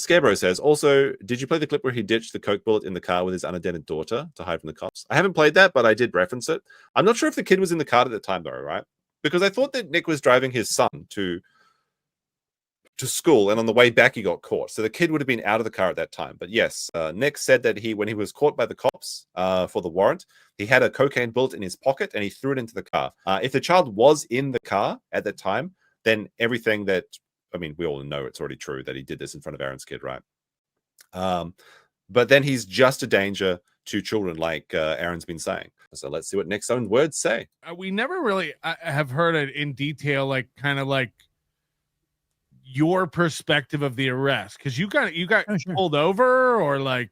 Scarebro says, also, did you play the clip where he ditched the Coke bullet in the car with his unattended daughter to hide from the cops? I haven't played that, but I did reference it. I'm not sure if the kid was in the car at the time, though, right? Because I thought that Nick was driving his son to school, and on the way back, he got caught. So the kid would have been out of the car at that time. But yes, Nick said that when he was caught by the cops for the warrant, he had a cocaine bullet in his pocket, and he threw it into the car. If the child was in the car at that time, then everything that... I mean, we all know it's already true that he did this in front of Aaron's kid, right? But then he's just a danger to children, like Aaron's been saying. So let's see what Nick's own words say. We never really have heard it in detail, like kind of like your perspective of the arrest, because you got pulled over, or like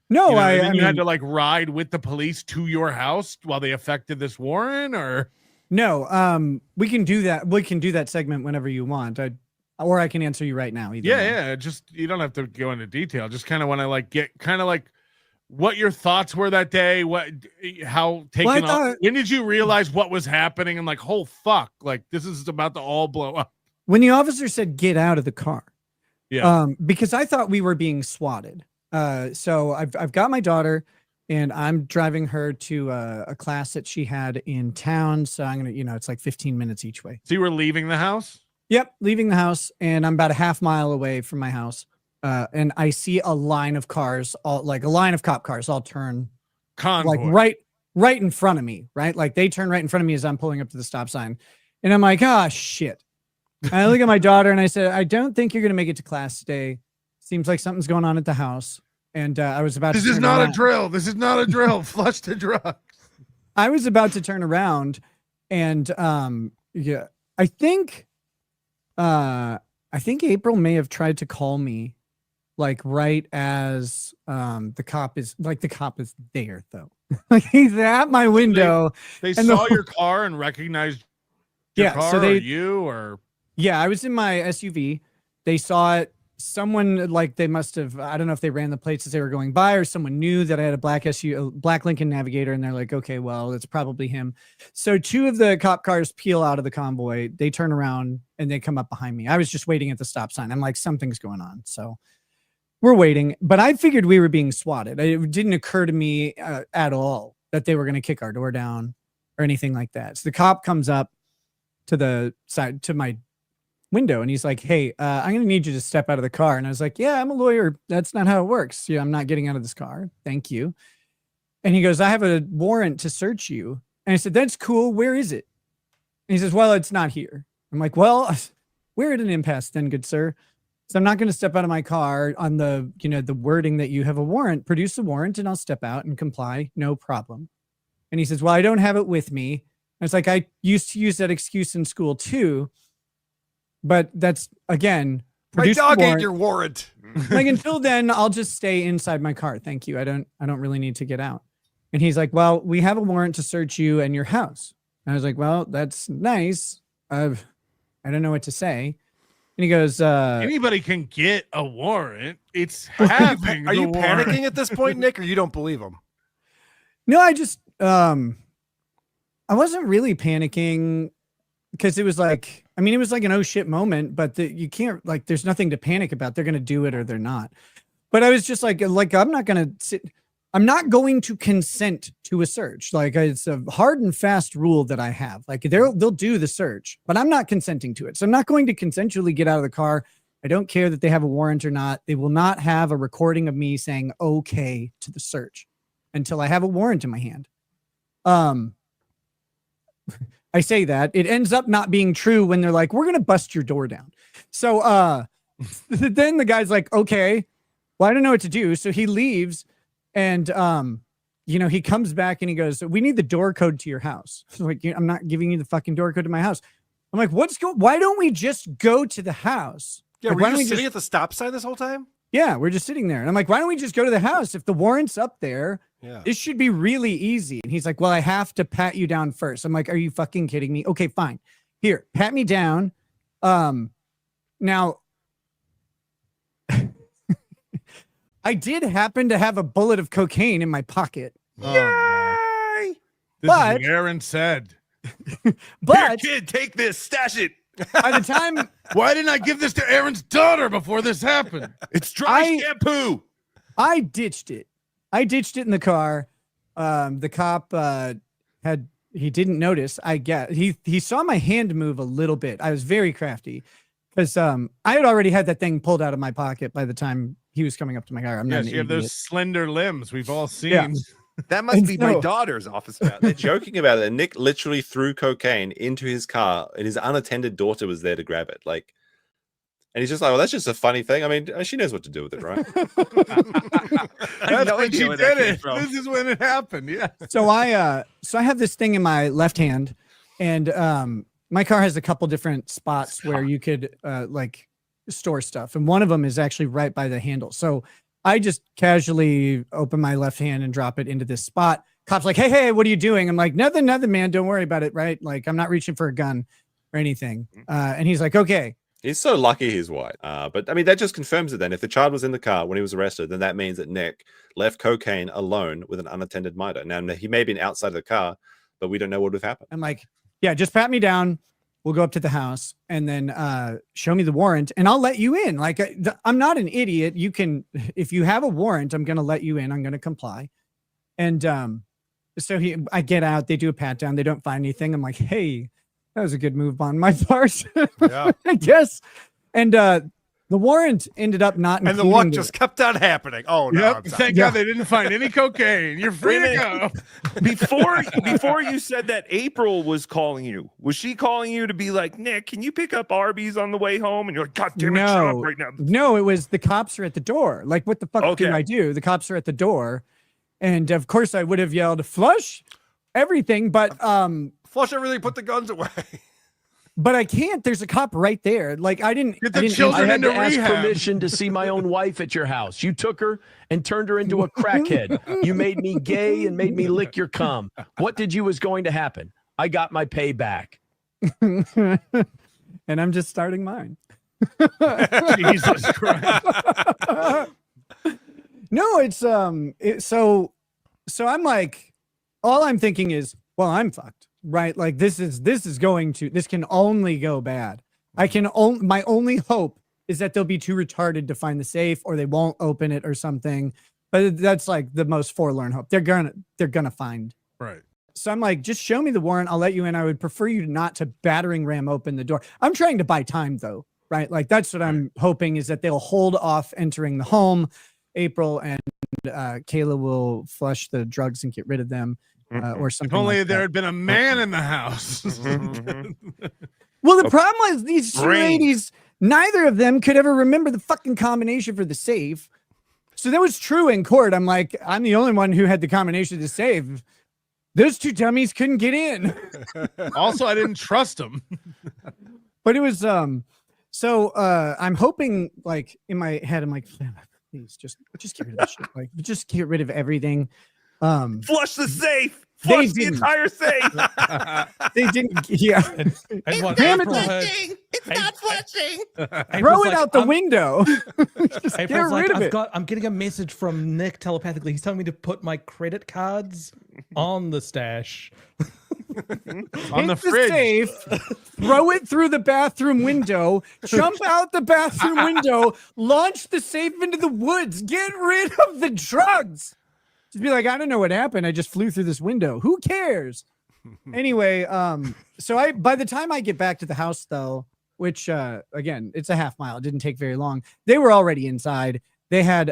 no, I mean, you had to like ride with the police to your house while they effected this warrant, or no. We can do that. We can do that segment whenever you want. Or I can answer you right now. Either way. Yeah. Just, you don't have to go into detail. Just kind of want to like get kind of like what your thoughts were that day. When did you realize what was happening? And like, oh fuck, like this is about to all blow up. When the officer said, "Get out of the car," yeah, because I thought we were being swatted. So I've got my daughter, and I'm driving her to a class that she had in town. So I'm gonna, it's like 15 minutes each way. So you were leaving the house? Yep, leaving the house, and I'm about a half mile away from my house, and I see a line of cars, all like a line of cop cars, all turn, Convoy. like right in front of me, right? Like they turn right in front of me as I'm pulling up to the stop sign, and I'm like, ah, shit. I look at my daughter and I said, I don't think you're gonna make it to class today. Seems like something's going on at the house, and I was about. This is not a drill. This is not a drill. Flush the drugs. I was about to turn around, and yeah, I think April may have tried to call me like right as the cop is there though. Like he's at my window. They saw your car and recognized your car, so I was in my SUV. They saw it. Someone, like, they must have, I don't know if they ran the plates as they were going by, or someone knew that I had a black Lincoln Navigator, and they're like, okay, well, it's probably him. So 2 of the cop cars peel out of the convoy. They turn around and they come up behind me. I was just waiting at the stop sign. I'm like, something's going on. So we're waiting, but I figured we were being swatted. It didn't occur to me at all that they were going to kick our door down or anything like that. So the cop comes up to the side, to my window, and he's like, hey, I'm gonna need you to step out of the car. And I was like, yeah, I'm a lawyer, that's not how it works. Yeah, I'm not getting out of this car, thank you. And he goes, I have a warrant to search you. And I said, that's cool, where is it? And he says, well, it's not here. I'm like, well, we're at an impasse then, good sir. So I'm not going to step out of my car on the the wording that you have a warrant. Produce a warrant and I'll step out and comply, no problem. And he says, well, I don't have it with me. And it's like, I used to use that excuse in school too. But that's, again, my dog ate your warrant. Like, until then, I'll just stay inside my car. Thank you. I don't really need to get out. And he's like, well, we have a warrant to search you and your house. And I was like, well, that's nice. I don't know what to say. And he goes, anybody can get a warrant. It's having Are you warrant. panicking at this point, Nick, or you don't believe him? No, I just, I wasn't really panicking. Because it was like, I mean, it was like an oh shit moment, but you can't, like, there's nothing to panic about. They're going to do it or they're not. But I was just like, I'm not going to sit. I'm not going to consent to a search. Like, it's a hard and fast rule that I have. Like, they'll do the search, but I'm not consenting to it. So I'm not going to consensually get out of the car. I don't care that they have a warrant or not. They will not have a recording of me saying okay to the search until I have a warrant in my hand. I say that it ends up not being true when they're like, we're going to bust your door down. So then the guy's like, okay, well, I don't know what to do. So he leaves and, he comes back and he goes, we need the door code to your house. So like, I'm not giving you the fucking door code to my house. I'm like, why don't we just go to the house? Yeah. Like, were you just sitting at the stop sign this whole time? Yeah, we're just sitting there. And I'm like, why don't we just go to the house? If the warrant's up there, this should be really easy. And he's like, well, I have to pat you down first. I'm like, are you fucking kidding me? Okay, fine. Here, pat me down. Now, I did happen to have a bullet of cocaine in my pocket. Yay! This is what Aaron said. But here, kid, take this, stash it. by the time Why didn't I give this to Aaron's daughter before this happened? It's dry shampoo. I ditched it. I ditched it in the car. The cop he didn't notice. I guess he saw my hand move a little bit. I was very crafty because I had already had that thing pulled out of my pocket by the time he was coming up to my car. I'm not Yes, an you have idiot. those slender limbs we've all seen. Yeah. That must And be my so- daughter's office mount. They're joking about it. And Nick literally threw cocaine into his car, and his unattended daughter was there to grab it. Like, and he's just like, "Well, that's just a funny thing. I mean, she knows what to do with it, right?" That's no when idea she where that did came it. from. This is when it happened. Yeah. So I have this thing in my left hand, and my car has a couple different spots where you could like store stuff, and one of them is actually right by the handle. So I just casually open my left hand and drop it into this spot. Cop's like, hey, what are you doing? I'm like, nothing, man. Don't worry about it, right? Like, I'm not reaching for a gun or anything. And he's like, okay. He's so lucky he's white. But I mean, that just confirms it then. If the child was in the car when he was arrested, then that means that Nick left cocaine alone with an unattended minor. Now, he may have been outside the car, but we don't know what would have happened. I'm like, yeah, just pat me down. We'll go up to the house and then show me the warrant and I'll let you in. Like, I'm not an idiot. You can, if you have a warrant, I'm going to let you in. I'm going to comply. And so I get out, they do a pat down. They don't find anything. I'm like, hey, that was a good move on my part. Yeah. I guess. And the warrant ended up not. And the luck just kept on happening. Oh no! Yep. I'm sorry. Thank God they didn't find any cocaine. You're free to go. Before you said that April was calling you, was she calling you to be like, Nick, can you pick up Arby's on the way home? And you're like, God damn it, shut up right now. No, it was the cops are at the door. Like, what the fuck Okay. can I do? The cops are at the door. And of course I would have yelled, flush everything, but Flush everything. Put the guns away. but I can't. There's a cop right there. Like, I didn't. Get the I didn't children I answer- had into to ask rehab. permission to see my own wife at your house. You took her and turned her into a crackhead. You made me gay and made me lick your cum. What did you was going to happen? I got my payback. and I'm just starting mine. Jesus Christ. No, it's so I'm like, all I'm thinking is, well, I'm fucked, right? Like, this can only go bad. My only hope is that they'll be too retarded to find the safe, or they won't open it or something. But that's like the most forlorn hope. They're gonna find. Right. So I'm like, just show me the warrant. I'll let you in. I would prefer you not to battering ram open the door. I'm trying to buy time though, right? Like, that's what I'm hoping, is that they'll hold off entering the home. April and Kayla will flush the drugs and get rid of them, or If something. only like there that. had been a man in the house. Well, the problem was these two Brain. ladies, neither of them could ever remember the fucking combination for the safe. So that was true in court. I'm like, I'm the only one who had the combination to the safe. Those two dummies couldn't get in. Also, I didn't trust him. But it was so I'm hoping, like, in my head, I'm like, please just get rid of this shit. Like, just get rid of everything. Flush the safe. They Flush the didn't. entire safe. They didn't. Yeah, And what Damn it, April had, It's not flushing. throw April's it like, out the I'm- window. Just get April's like, rid of it. I'm getting a message from Nick telepathically. He's telling me to put my credit cards on the stash. On the Hit fridge. safe, throw it through the bathroom window, jump out the bathroom window, launch the safe into the woods, get rid of the drugs. Just be like, I don't know what happened. I just flew through this window. Who cares? Anyway, so by the time I get back to the house though, which again, it's a half mile. It didn't take very long. They were already inside. They had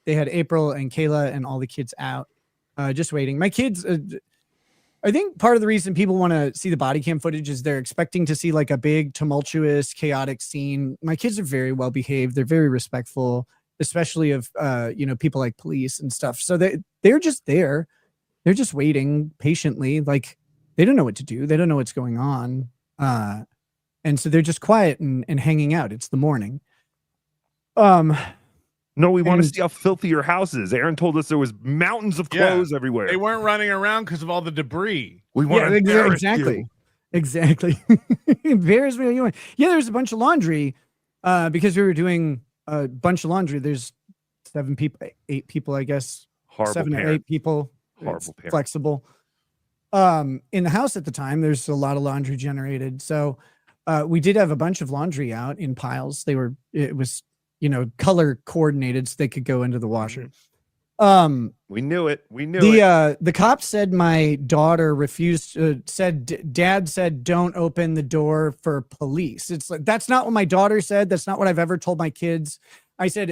April and Kayla and all the kids out, just waiting. My kids, I think part of the reason people want to see the body cam footage is they're expecting to see like a big, tumultuous, chaotic scene. My kids are very well behaved. They're very respectful, especially of people like police and stuff. So they're just there. They're just waiting patiently. Like, they don't know what to do. They don't know what's going on. And so they're just quiet and hanging out. It's the morning. No, we want to And- see how filthy your house is. Aaron told us there was mountains of Yeah. clothes everywhere. They weren't running around because of all the debris. We want to exactly. Exactly. Embarrass me. You want. Yeah, there's a bunch of laundry because we were doing a bunch of laundry. There's 8 people, I guess. Horrible 7 or parent. 8 people. Horrible It's parent. flexible. In the house at the time, there's a lot of laundry generated. So We did have a bunch of laundry out in piles. It was, color coordinated so they could go into the washer. We knew it. We knew it. The cops said my daughter refused, dad said, don't open the door for police. It's like, that's not what my daughter said. That's not what I've ever told my kids.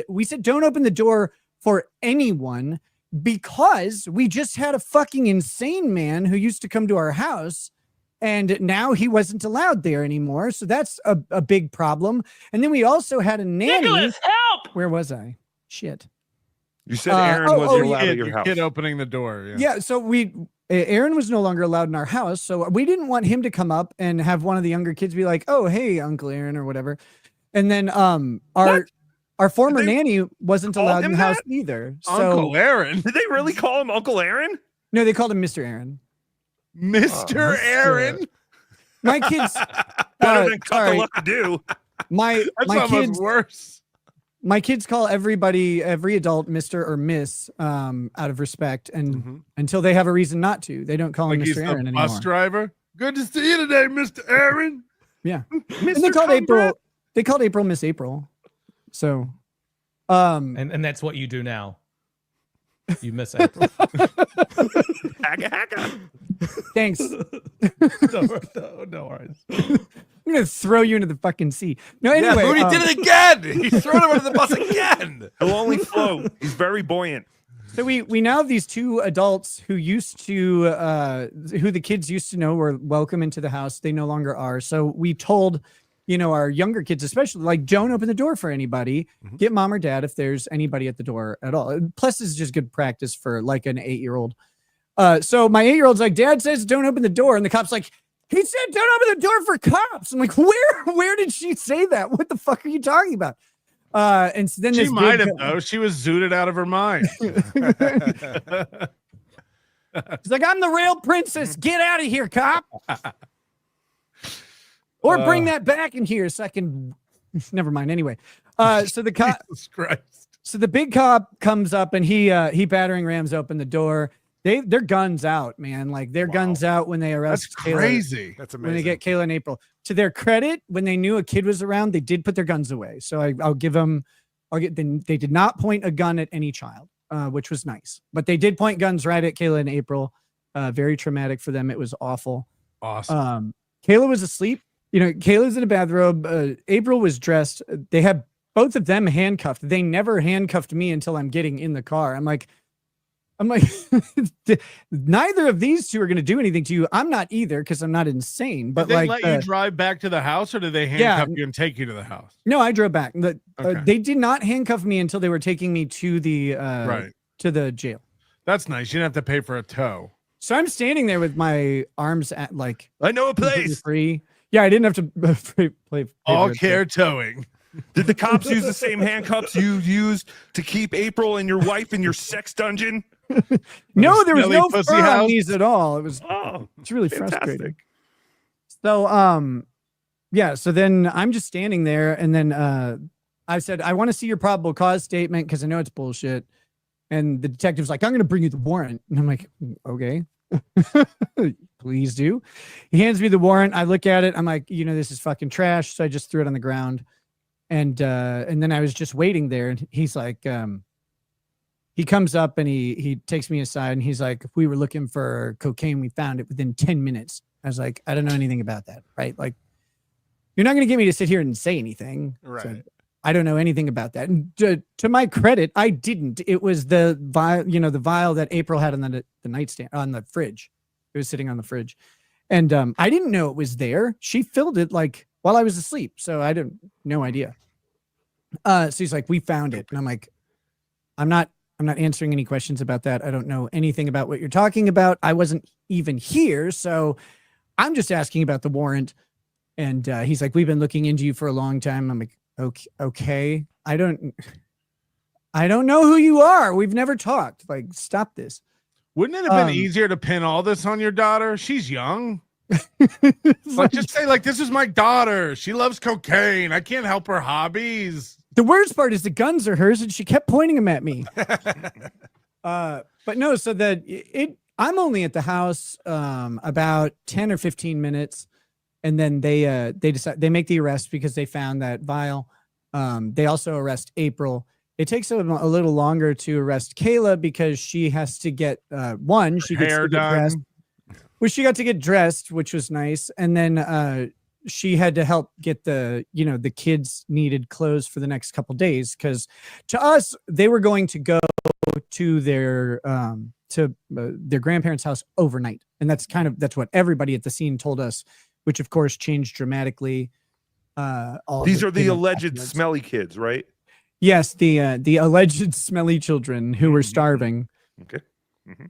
We said, don't open the door for anyone because we just had a fucking insane man who used to come to our house and now he wasn't allowed there anymore. So that's a big problem. And then we also had a nanny. Nicholas, help! Where was I? Shit. You said Aaron wasn't allowed at your Your house. kid opening the door. Yeah. So Aaron was no longer allowed in our house. So we didn't want him to come up and have one of the younger kids be like, oh, hey, Uncle Aaron or whatever. And then our former nanny wasn't allowed in the house either. So, Uncle Aaron. Did they really call him Uncle Aaron? No, they called him Mr. Aaron. Mr. Aaron. My kids. Better than cut the luck to do. My kids worse. My kids call every adult Mr. or Miss out of respect, and until they have a reason not to, they don't call him He's Mr. Aaron the anymore. bus driver. Good to see you today, Mr. Aaron. Yeah, and they called April. They called April Miss April. So, and that's what you do now. You miss April. Thanks. No worries. I'm gonna throw you into the fucking sea. No, anyway, Moody did it again. He's thrown him under the bus again. He'll only float. He's very buoyant. So we now have these two adults who used to who the kids used to know were welcome into the house. They no longer are. So we told, our younger kids, especially, like, don't open the door for anybody. Get mom or dad if there's anybody at the door at all. Plus, it's just good practice for like an 8-year-old. So my 8-year-old's like, Dad says don't open the door, and the cop's like, he said don't open the door for cops. I'm like, where did she say that? What the fuck are you talking about? And so then she this might have, though. She was zooted out of her mind. She's like, I'm the rail princess. Get out of here, cop. Or bring that back in here so I can. Never mind. Anyway, so the cop. Jesus Christ. So the big cop comes up and he battering rams open the door. Their guns out, man. Like their guns out when they arrest. That's crazy. That's amazing. When they get Kayla and April. To their credit, when they knew a kid was around, they did put their guns away. So I'll give them. They did not point a gun at any child, which was nice. But they did point guns right at Kayla and April. Very traumatic for them. It was awful. Awesome. Kayla was asleep. Kayla's in a bathrobe. April was dressed. They had both of them handcuffed. They never handcuffed me until I'm getting in the car. I'm like, neither of these two are going to do anything to you. I'm not either because I'm not insane. But did they like, let you drive back to the house, or did they handcuff you and take you to the house? No, I drove back. Okay. They did not handcuff me until they were taking me to the to the jail. That's nice. You didn't have to pay for a tow. So I'm standing there with my arms at like I know a place. free. Yeah, I didn't have to play All care towing. Did the cops use the same handcuffs you used to keep April and your wife in your sex dungeon? No, there was Smelly no pussy fur on house? these at all. It was it's really frustrating. So yeah, so then I'm just standing there, and then I said, I want to see your probable cause statement because I know it's bullshit. And the detective's like, I'm gonna bring you the warrant. And I'm like, okay. Please do. He hands me the warrant. I look at it. I'm like, this is fucking trash. So I just threw it on the ground. And then I was just waiting there. And he's like, he comes up and he takes me aside and he's like, if we were looking for cocaine, we found it within 10 minutes. I was like, I don't know anything about that. Right. Like, you're not going to get me to sit here and say anything. Right. So I don't know anything about that. And to my credit, I didn't. It was the vial, the vial that April had on the nightstand, on the fridge. It was sitting on the fridge. And I didn't know it was there. She filled it like while I was asleep. So I didn't, no idea. So he's like, we found it. And I'm like, I'm not answering any questions about that. I don't know anything about what you're talking about. I wasn't even here. So I'm just asking about the warrant. And he's like, we've been looking into you for a long time. I'm like, okay. I don't know who you are. We've never talked. Like, stop this. Wouldn't it have been easier to pin all this on your daughter? She's young. Like, just say, like, this is my daughter. She loves cocaine. I can't help her hobbies. The worst part is the guns are hers, and she kept pointing them at me. But no, so that I'm only at the house about 10 or 15 minutes. and then they decide they make the arrest because they found that vial. They also arrest April. It takes them a little longer to arrest Kayla because she has to get she gets Hair to get done. dressed. Well, she got to get dressed, which was nice, and then she had to help get the the kids needed clothes for the next couple days because to us they were going to go to their grandparents' house overnight, and that's what everybody at the scene told us, which of course changed dramatically. These are the alleged smelly kids, right? Yes, the alleged smelly children who were starving. Okay. Mm-hmm.